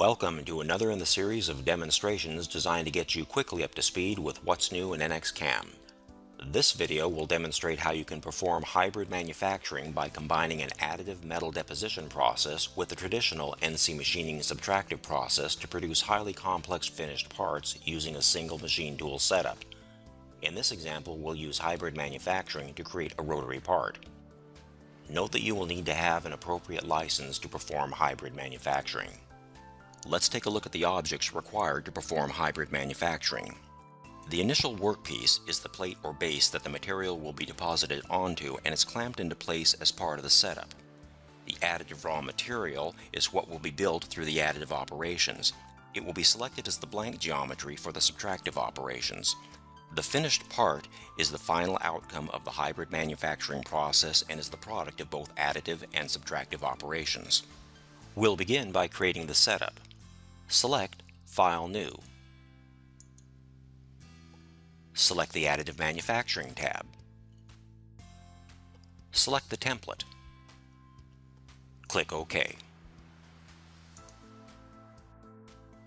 Welcome to another in the series of demonstrations designed to get you quickly up to speed with what's new in NX-CAM. This video will demonstrate how you can perform hybrid manufacturing by combining an additive metal deposition process with the traditional NC machining subtractive process to produce highly complex finished parts using a single machine tool setup. In this example, we'll use hybrid manufacturing to create a rotary part. Note that you will need to have an appropriate license to perform hybrid manufacturing. Let's take a look at the objects required to perform hybrid manufacturing. The initial workpiece is the plate or base that the material will be deposited onto, and it's clamped into place as part of the setup. The additive raw material is what will be built through the additive operations. It will be selected as the blank geometry for the subtractive operations. The finished part is the final outcome of the hybrid manufacturing process and is the product of both additive and subtractive operations. We'll begin by creating the setup. Select File New. Select the Additive Manufacturing tab. Select the template. Click OK.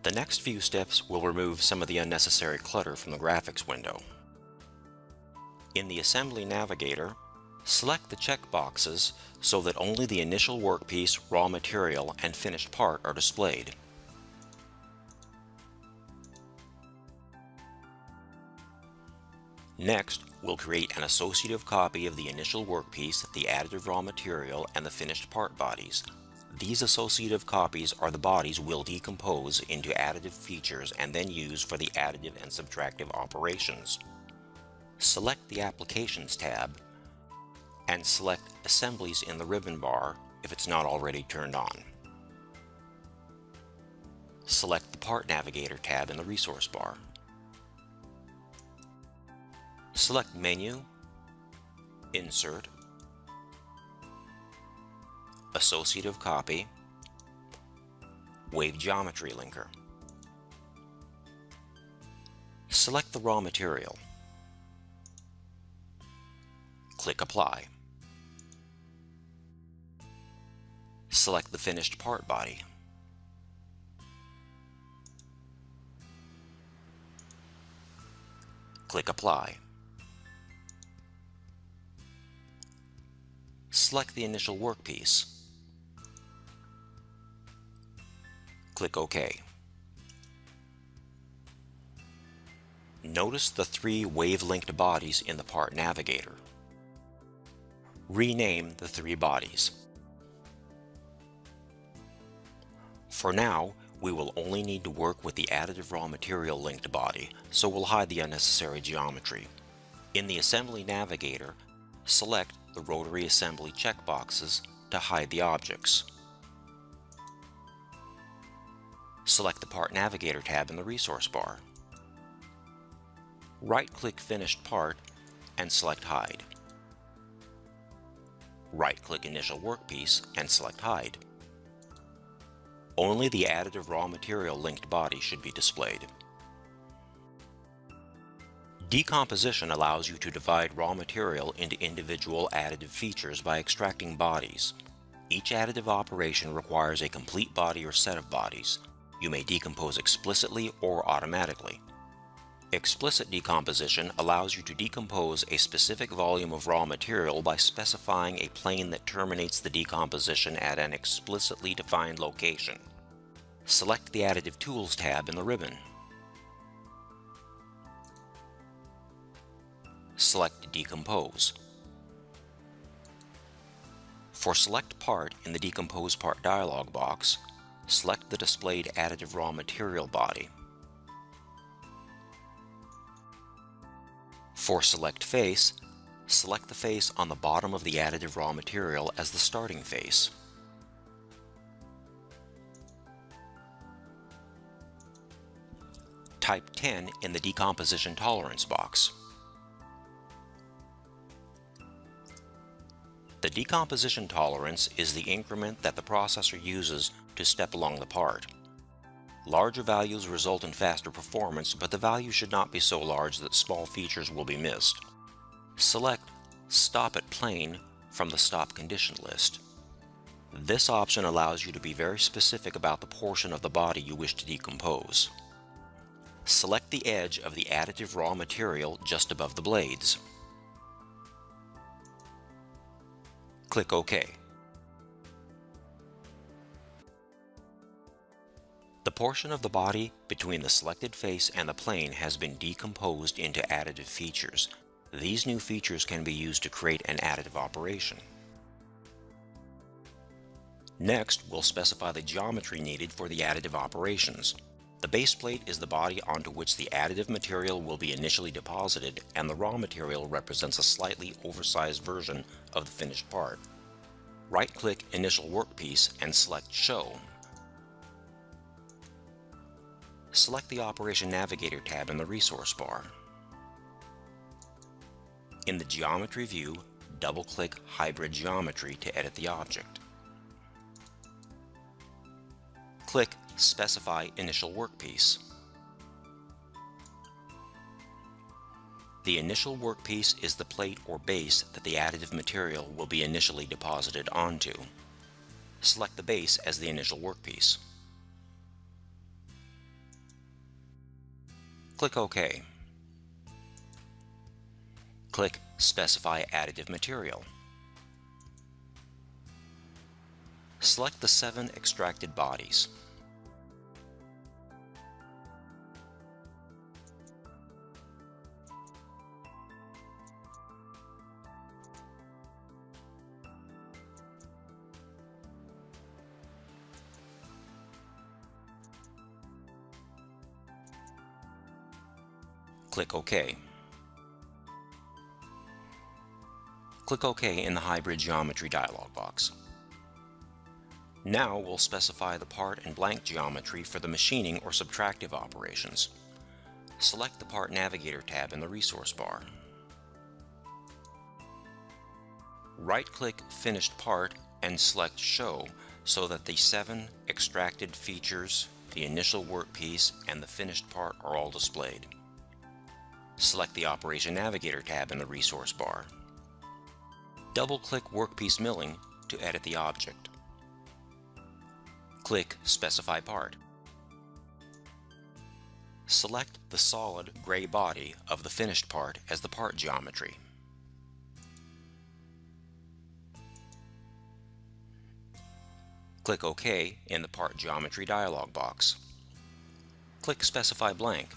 The next few steps will remove some of the unnecessary clutter from the graphics window. In the Assembly Navigator, select the checkboxes so that only the initial workpiece, raw material, and finished part are displayed. Next, we'll create an associative copy of the initial workpiece, the additive raw material, and the finished part bodies. These associative copies are the bodies we'll decompose into additive features and then use for the additive and subtractive operations. Select the Applications tab and select Assemblies in the ribbon bar if it's not already turned on. Select the Part Navigator tab in the Resource bar. Select Menu, Insert, Associative Copy, Wave Geometry Linker. Select the raw material. Click Apply. Select the finished part body. Click Apply. Select the initial workpiece. Click OK. Notice the three wave-linked bodies in the Part Navigator. Rename the three bodies. For now, we will only need to work with the additive raw material linked body, so we'll hide the unnecessary geometry. In the Assembly Navigator, select the Rotary Assembly checkboxes to hide the objects. Select the Part Navigator tab in the Resource bar. Right-click Finished Part and select Hide. Right-click Initial Workpiece and select Hide. Only the additive raw material linked body should be displayed. Decomposition allows you to divide raw material into individual additive features by extracting bodies. Each additive operation requires a complete body or set of bodies. You may decompose explicitly or automatically. Explicit decomposition allows you to decompose a specific volume of raw material by specifying a plane that terminates the decomposition at an explicitly defined location. Select the Additive Tools tab in the ribbon. Select Decompose. For Select Part in the Decompose Part dialog box, select the displayed additive raw material body. For Select Face, select the face on the bottom of the additive raw material as the starting face. Type 10 in the Decomposition Tolerance box. The decomposition tolerance is the increment that the processor uses to step along the part. Larger values result in faster performance, but the value should not be so large that small features will be missed. Select Stop at Plane from the Stop Condition list. This option allows you to be very specific about the portion of the body you wish to decompose. Select the edge of the additive raw material just above the blades. Click OK. The portion of the body between the selected face and the plane has been decomposed into additive features. These new features can be used to create an additive operation. Next, we'll specify the geometry needed for the additive operations. The base plate is the body onto which the additive material will be initially deposited, and the raw material represents a slightly oversized version of the finished part. Right-click Initial Workpiece and select Show. Select the Operation Navigator tab in the resource bar. In the Geometry view, double-click Hybrid Geometry to edit the object. Click Specify Initial Workpiece. The initial workpiece is the plate or base that the additive material will be initially deposited onto. Select the base as the initial workpiece. Click OK. Click Specify Additive Material. Select the 7 extracted bodies. Click OK. Click OK in the Hybrid Geometry dialog box. Now we'll specify the part and blank geometry for the machining or subtractive operations. Select the Part Navigator tab in the resource bar. Right-click Finished Part and select Show so that the 7 extracted features, the initial workpiece, and the finished part are all displayed. Select the Operation Navigator tab in the resource bar. Double-click Workpiece Milling to edit the object. Click Specify Part. Select the solid gray body of the finished part as the part geometry. Click OK in the Part Geometry dialog box. Click Specify Blank.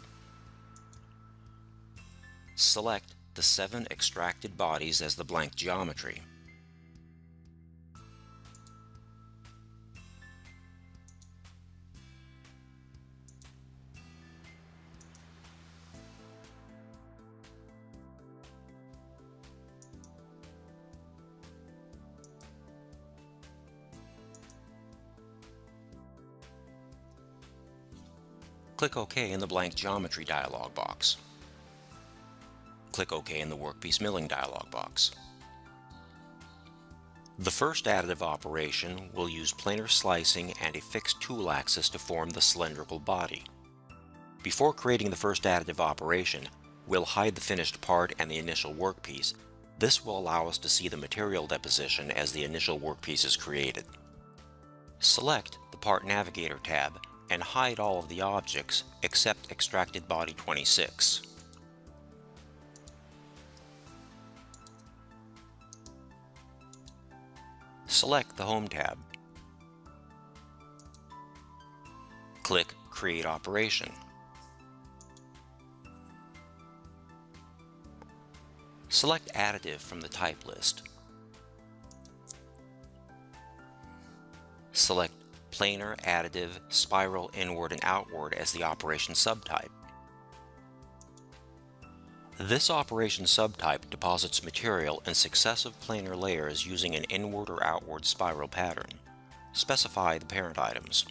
Select the 7 extracted bodies as the blank geometry. Click OK in the blank geometry dialog box. Click OK in the Workpiece Milling dialog box. The first additive operation will use planar slicing and a fixed tool axis to form the cylindrical body. Before creating the first additive operation, we'll hide the finished part and the initial workpiece. This will allow us to see the material deposition as the initial workpiece is created. Select the Part Navigator tab and hide all of the objects except Extracted Body 26. Select the Home tab. Click Create Operation. Select Additive from the type list. Select Planar, Additive, Spiral, Inward, and Outward as the operation subtype. This operation subtype deposits material in successive planar layers using an inward or outward spiral pattern. Specify the parent items.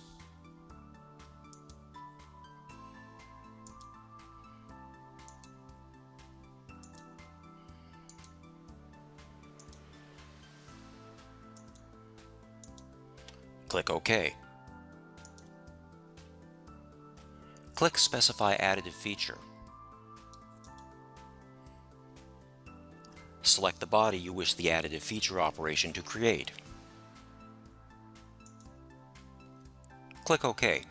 Click OK. Click Specify Additive Feature. Select the body you wish the additive feature operation to create. Click OK.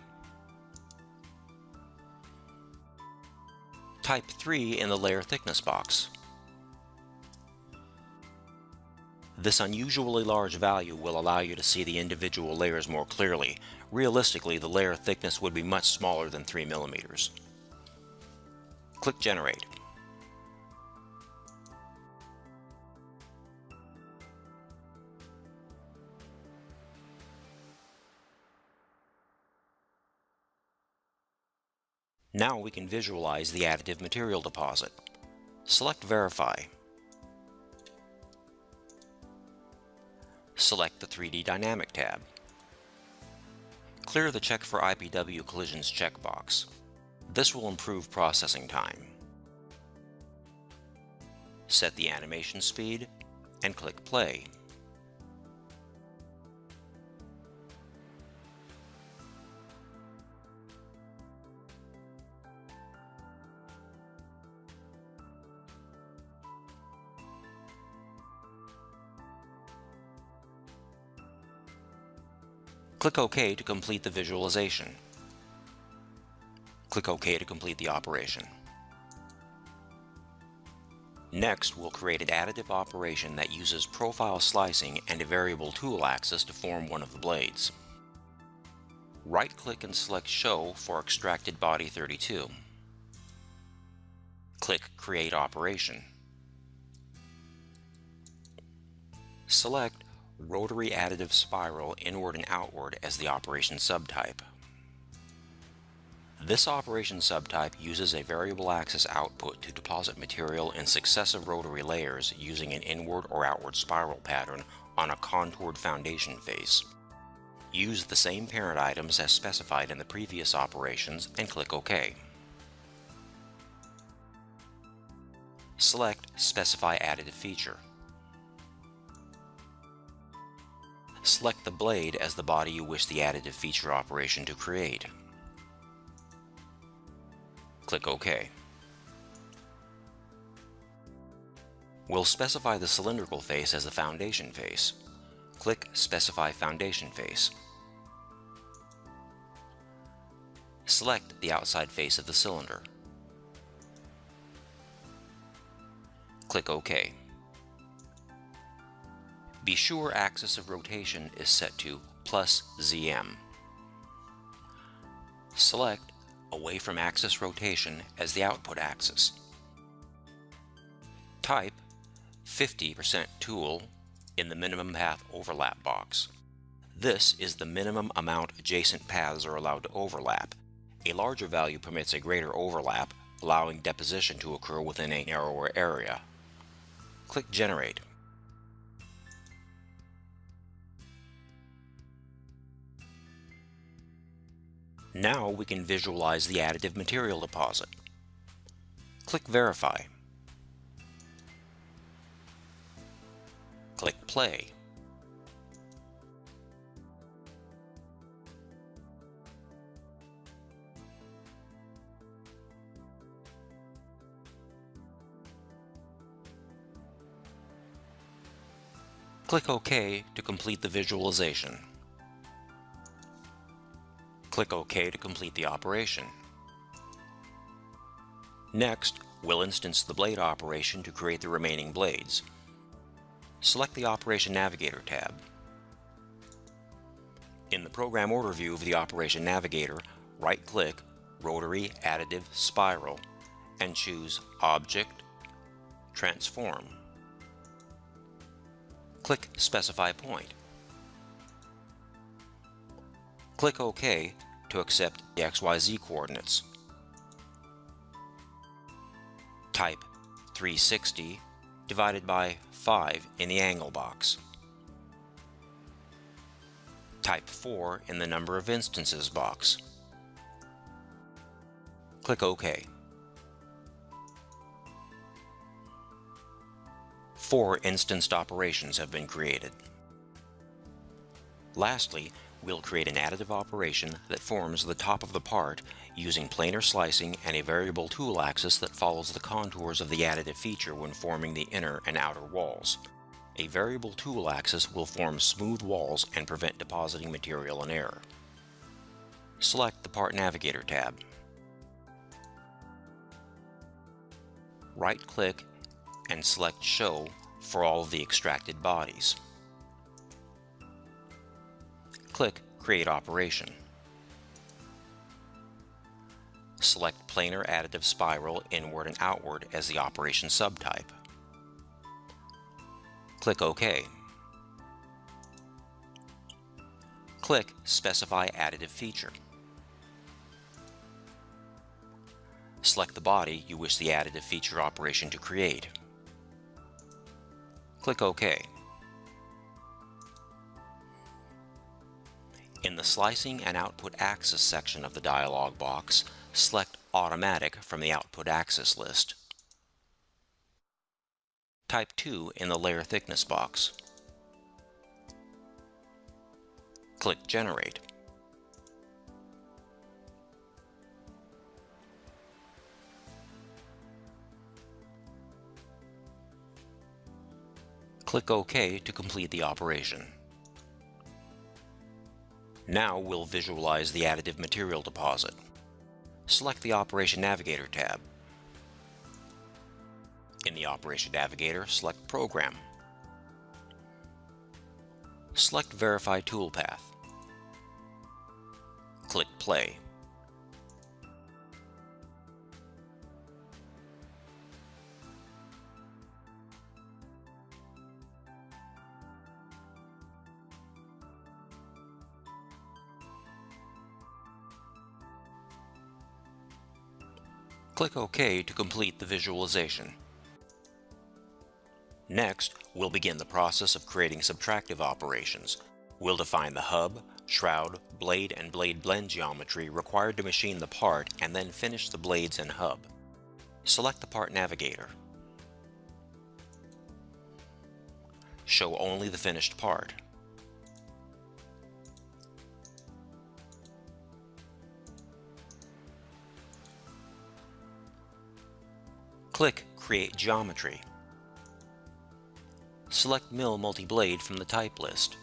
Type 3 in the Layer Thickness box. This unusually large value will allow you to see the individual layers more clearly. Realistically, the layer thickness would be much smaller than 3 millimeters. Click Generate. Now we can visualize the additive material deposit. Select Verify. Select the 3D Dynamic tab. Clear the Check for IPW Collisions checkbox. This will improve processing time. Set the animation speed and click Play. Click OK to complete the visualization. Click OK to complete the operation. Next, we'll create an additive operation that uses profile slicing and a variable tool axis to form one of the blades. Right-click and select Show for extracted body 32. Click Create Operation. Select Rotary Additive Spiral inward and outward as the operation subtype. This operation subtype uses a variable axis output to deposit material in successive rotary layers using an inward or outward spiral pattern on a contoured foundation face. Use the same parent items as specified in the previous operations and click OK. Select Specify Additive Feature. Select the blade as the body you wish the additive feature operation to create. Click OK. We'll specify the cylindrical face as the foundation face. Click Specify Foundation Face. Select the outside face of the cylinder. Click OK. Be sure axis of rotation is set to +ZM. Select Away from Axis Rotation as the output axis. Type 50% tool in the minimum path overlap box. This is the minimum amount adjacent paths are allowed to overlap. A larger value permits a greater overlap, allowing deposition to occur within a narrower area. Click Generate. Now we can visualize the additive material deposit. Click Verify. Click Play. Click OK to complete the visualization. Click OK to complete the operation. Next, we'll instance the blade operation to create the remaining blades. Select the Operation Navigator tab. In the Program Order view of the Operation Navigator, right-click Rotary Additive Spiral and choose Object, Transform. Click Specify Point. Click OK to accept the XYZ coordinates. Type 360 divided by 5 in the angle box. Type 4 in the number of instances box. Click OK. 4 instanced operations have been created. Lastly, we'll create an additive operation that forms the top of the part using planar slicing and a variable tool axis that follows the contours of the additive feature when forming the inner and outer walls. A variable tool axis will form smooth walls and prevent depositing material in error. Select the Part Navigator tab. Right-click and select Show for all of the extracted bodies. Click Create Operation. Select Planar Additive Spiral Inward and Outward as the operation subtype. Click OK. Click Specify Additive Feature. Select the body you wish the additive feature operation to create. Click OK. In the Slicing and Output Axis section of the dialog box, select Automatic from the Output Axis list. Type 2 in the Layer Thickness box. Click Generate. Click OK to complete the operation. Now we'll visualize the additive material deposit. Select the Operation Navigator tab. In the Operation Navigator, select Program. Select Verify Toolpath. Click Play. Click OK to complete the visualization. Next, we'll begin the process of creating subtractive operations. We'll define the hub, shroud, blade, and blade blend geometry required to machine the part and then finish the blades and hub. Select the Part Navigator. Show only the finished part. Click Create Geometry. Select Mill Multi-Blade from the type list.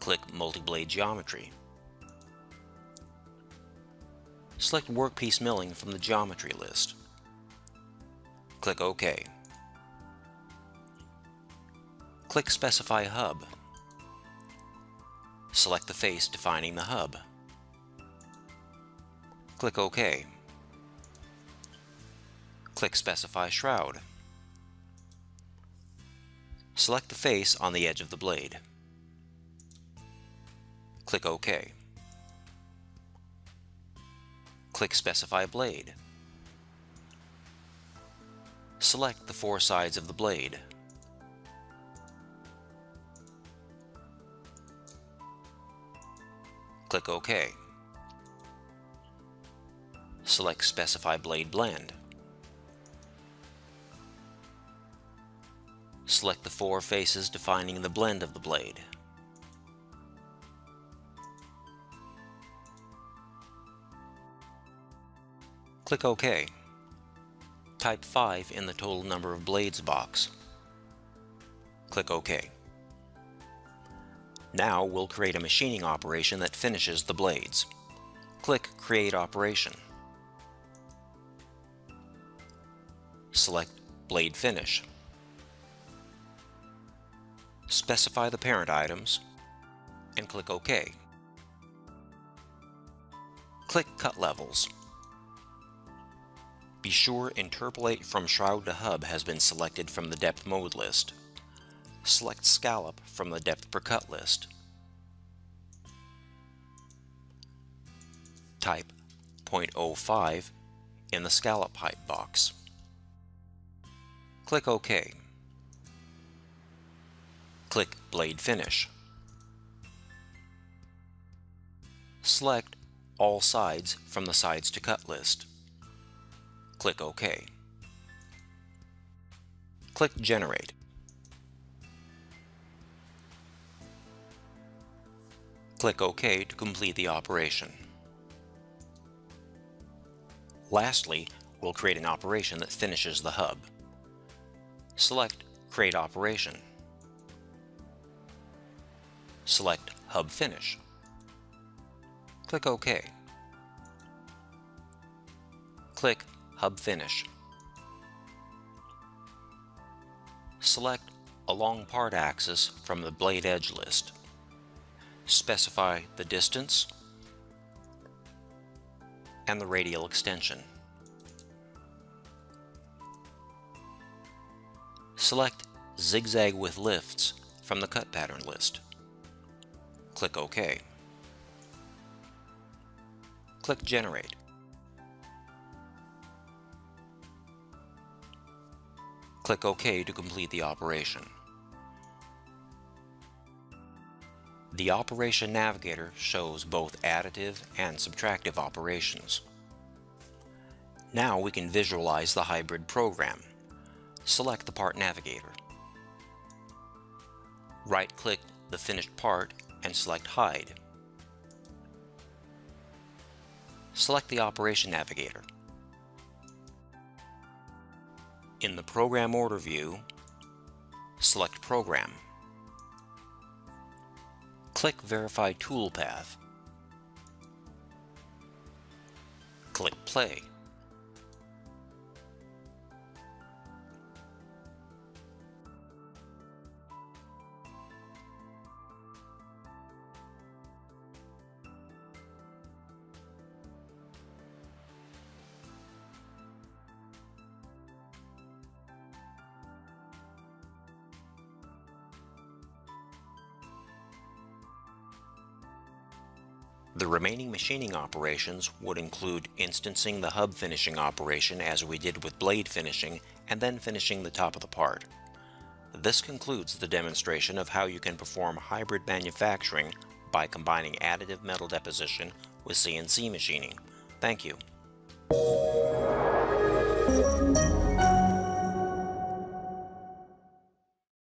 Click Multi-Blade Geometry. Select Workpiece Milling from the Geometry list. Click OK. Click Specify Hub. Select the face defining the hub. Click OK. Click Specify Shroud. Select the face on the edge of the blade. Click OK. Click Specify Blade. Select the four sides of the blade. Click OK. Select Specify Blade Blend. Select the four faces defining the blend of the blade. Click OK. Type 5 in the Total Number of Blades box. Click OK. Now we'll create a machining operation that finishes the blades. Click Create Operation. Select Blade Finish. Specify the parent items and click OK. Click Cut Levels. Be sure Interpolate from Shroud to Hub has been selected from the Depth Mode list. Select Scallop from the Depth Per Cut list. Type 0.05 in the Scallop Height box. Click OK. Click Blade Finish. Select All Sides from the Sides to Cut list. Click OK. Click Generate. Click OK to complete the operation. Lastly, we'll create an operation that finishes the hub. Select Create Operation. Select Hub Finish. Click OK. Click Hub Finish. Select Along Part Axis from the Blade Edge list. Specify the distance and the radial extension. Select Zigzag with Lifts from the Cut Pattern list. Click OK. Click Generate. Click OK to complete the operation. The Operation Navigator shows both additive and subtractive operations. Now we can visualize the hybrid program. Select the Part Navigator. Right-click the finished part and select Hide. Select the Operation Navigator. In the Program Order view, select Program. Click Verify Toolpath. Click Play. The remaining machining operations would include instancing the hub finishing operation as we did with blade finishing, and then finishing the top of the part. This concludes the demonstration of how you can perform hybrid manufacturing by combining additive metal deposition with CNC machining. Thank you.